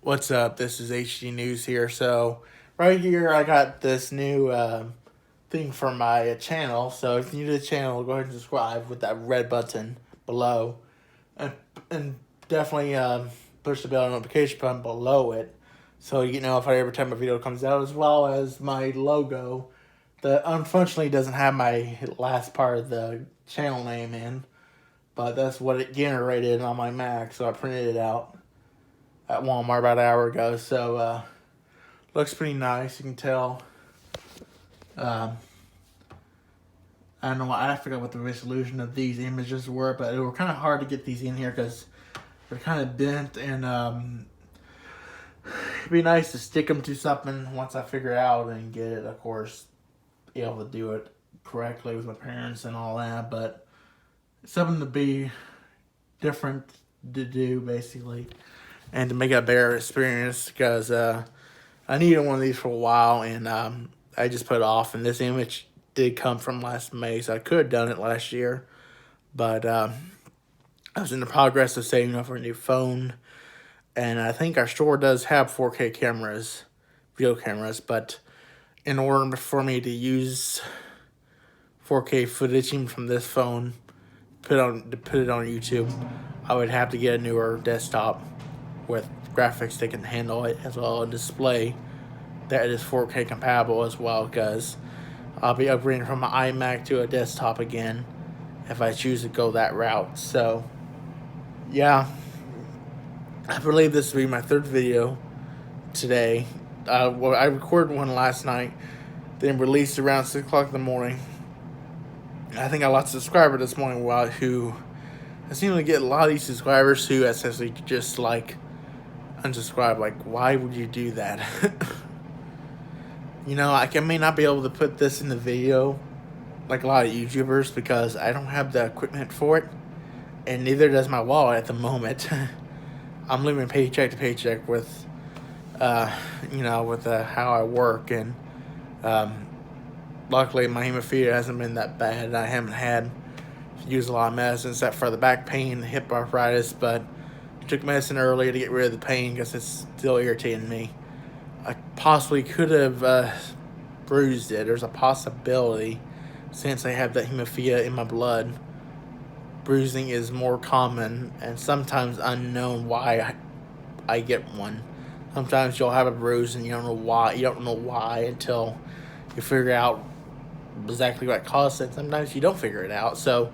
What's up? This is Hdnews here. So, right here, I got this new thing for my channel. So, if you're new to the channel, go ahead and subscribe with that red button below. And, and definitely push the bell notification button below it so you get notified every time a video comes out, as well as my logo that unfortunately doesn't have my last part of the channel name in. But that's what it generated on my Mac, so I printed it out at Walmart about an hour ago. So looks pretty nice. You can tell. I don't know. I forgot what the resolution of these images were, but it were kind of hard to get these in here because they're kind of bent, and it'd be nice to stick them to something once I figure it out and get it. Of course, be able to do it correctly with my parents and all that, but something to be different to do basically, and to make it a better experience because I needed one of these for a while, and I just put it off. And this image did come from last May, so I could have done it last year, but I was in the progress of saving up for a new phone, and I think our store does have 4K cameras, video cameras, but in order for me to use 4K footage even from this phone, put it on YouTube, I would have to get a newer desktop with graphics that can handle it, as well as a display that is 4K compatible as well, because I'll be upgrading from my iMac to a desktop again if I choose to go that route. So yeah, I believe this will be my third video today. Well, I recorded one last night, then released around 6 o'clock in the morning. I think I lost a subscriber this morning who I seem to get a lot of these subscribers who essentially just like unsubscribe. Like, why would you do that? You know, I may not be able to put this in the video like a lot of YouTubers because I don't have the equipment for it, and neither does my wallet at the moment. I'm living paycheck to paycheck with, with how I work, and luckily my hemophilia hasn't been that bad. I haven't had to use a lot of medicine except for the back pain, hip arthritis, but I took medicine earlier to get rid of the pain because it's still irritating me. I possibly could have bruised it. There's a possibility, since I have that hemophilia in my blood. Bruising is more common and sometimes unknown why I get one. Sometimes you'll have a bruise and you don't know why. You don't know why until you figure out exactly what caused it. Sometimes you don't figure it out. So,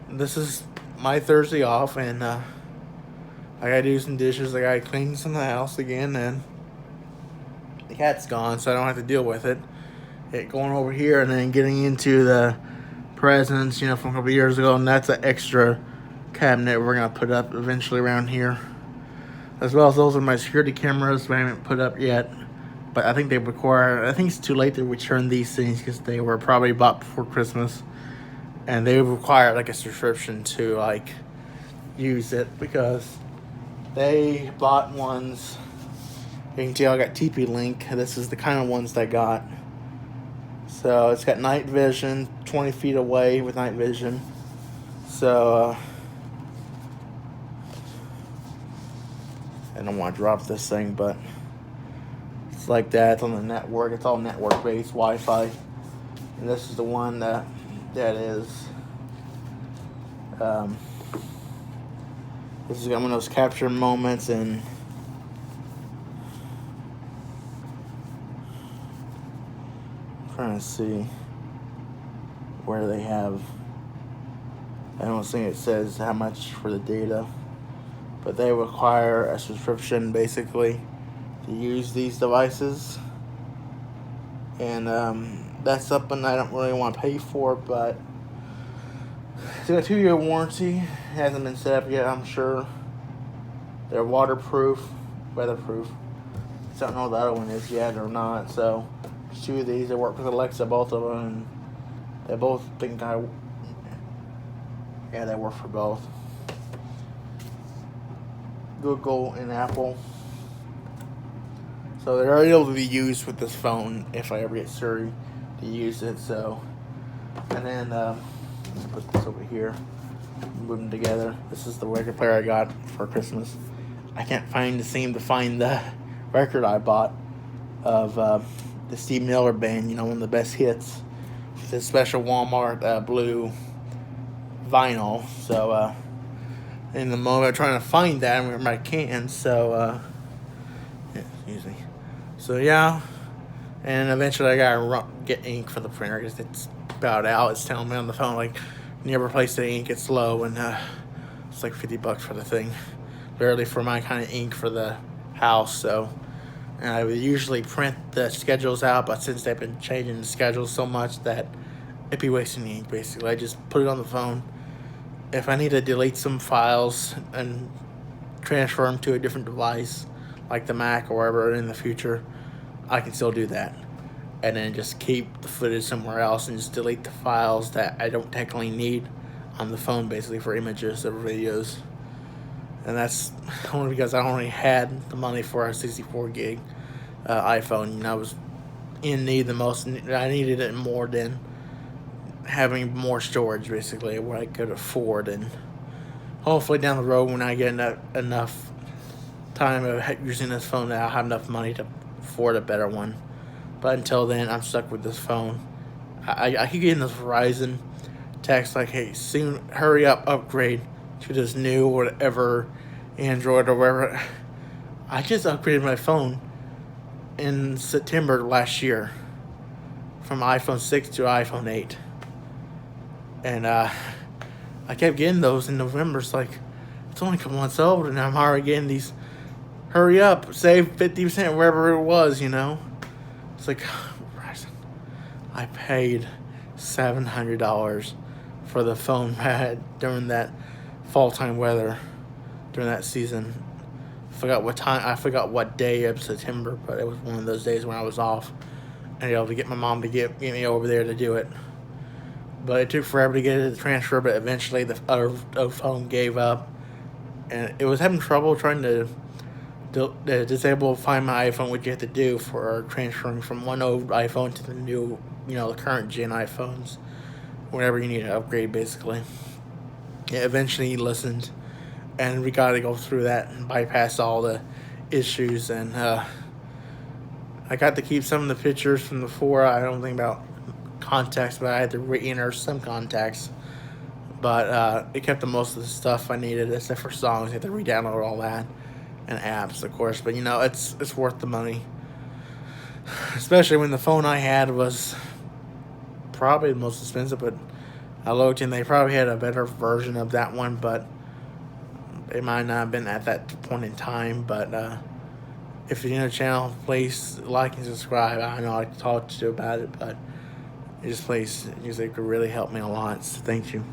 this is my Thursday off, and I gotta do some dishes. I gotta clean some of the house again, and the cat's gone, so I don't have to deal with it. Going over here and then getting into the presents, from a couple years ago, and that's an extra cabinet we're gonna put up eventually around here. As well as those are my security cameras I haven't put up yet, but I think I think it's too late to return these things because they were probably bought before Christmas, and they require like a subscription to use it because they bought ones. You can tell I got TP Link. This is the kind of ones they got. So it's got night vision, 20 feet away with night vision. So I don't want to drop this thing, but it's like that. It's on the network. It's all network-based Wi-Fi. And this is the one that is. This is one of those capture moments, and I'm trying to see where they have. I don't think it says how much for the data, but they require a subscription basically to use these devices, and that's something I don't really want to pay for, but it's got a 2-year warranty. It hasn't been set up yet, I'm sure. They're waterproof, weatherproof. I don't know what the other one is yet or not, so there's 2 of these. They work with Alexa, both of them, and they both think they work for both Google and Apple. So they're able to be used with this phone if I ever get Siri to use it. So, and then let's put this over here, move them together. This is the record player I got for Christmas. I can't seem to find the record I bought of the Steve Miller Band, one of the best hits. This special Walmart blue vinyl. So in the moment I'm trying to find that, I remember I can't. So yeah, excuse me. So yeah, and eventually I gotta get ink for the printer because it's about out. It's telling me on the phone like, you never replace the ink, it's low, and it's like $50 for the thing, barely for my kind of ink for the house. So, and I would usually print the schedules out, but since they've been changing the schedules so much that it'd be wasting the ink. Basically, I just put it on the phone. If I need to delete some files and transfer them to a different device, like the Mac or wherever in the future, I can still do that. And then just keep the footage somewhere else and just delete the files that I don't technically need on the phone, basically for images or videos. And that's only because I only had the money for a 64 gig iPhone. I was in need the most. I needed it more than having more storage, basically, what I could afford. And hopefully down the road, when I get enough time of using this phone, I'll have enough money to afford a better one. But until then, I'm stuck with this phone. I keep getting this Verizon text like, hey, soon, hurry up, upgrade to this new whatever, Android or whatever. I just upgraded my phone in September last year from iPhone 6 to iPhone 8. And I kept getting those in November. It's like, it's only a couple months old, and I'm already getting these, hurry up, save 50%, wherever it was, It's like, I paid $700 for the phone I had during that fall time weather, during that season. I forgot what day of September, but it was one of those days when I was off and able to get my mom to get me over there to do it. But it took forever to get it to transfer, but eventually the other phone gave up. And it was having trouble trying to disable Find My iPhone, what you have to do for transferring from one old iPhone to the new, the current gen iPhones, whenever you need to upgrade, basically. It eventually listened, and we got to go through that and bypass all the issues. And I got to keep some of the pictures from before. I don't think about contacts, but I had to re-enter some contacts. But it kept the most of the stuff I needed, except for songs. I had to re-download all that. And apps, of course, but it's worth the money, especially when the phone I had was probably the most expensive. But I looked and they probably had a better version of that one, but it might not have been at that point in time. But if you're in the channel, please like and subscribe. I know I talked to you about it, but this place music could really help me a lot. So thank you.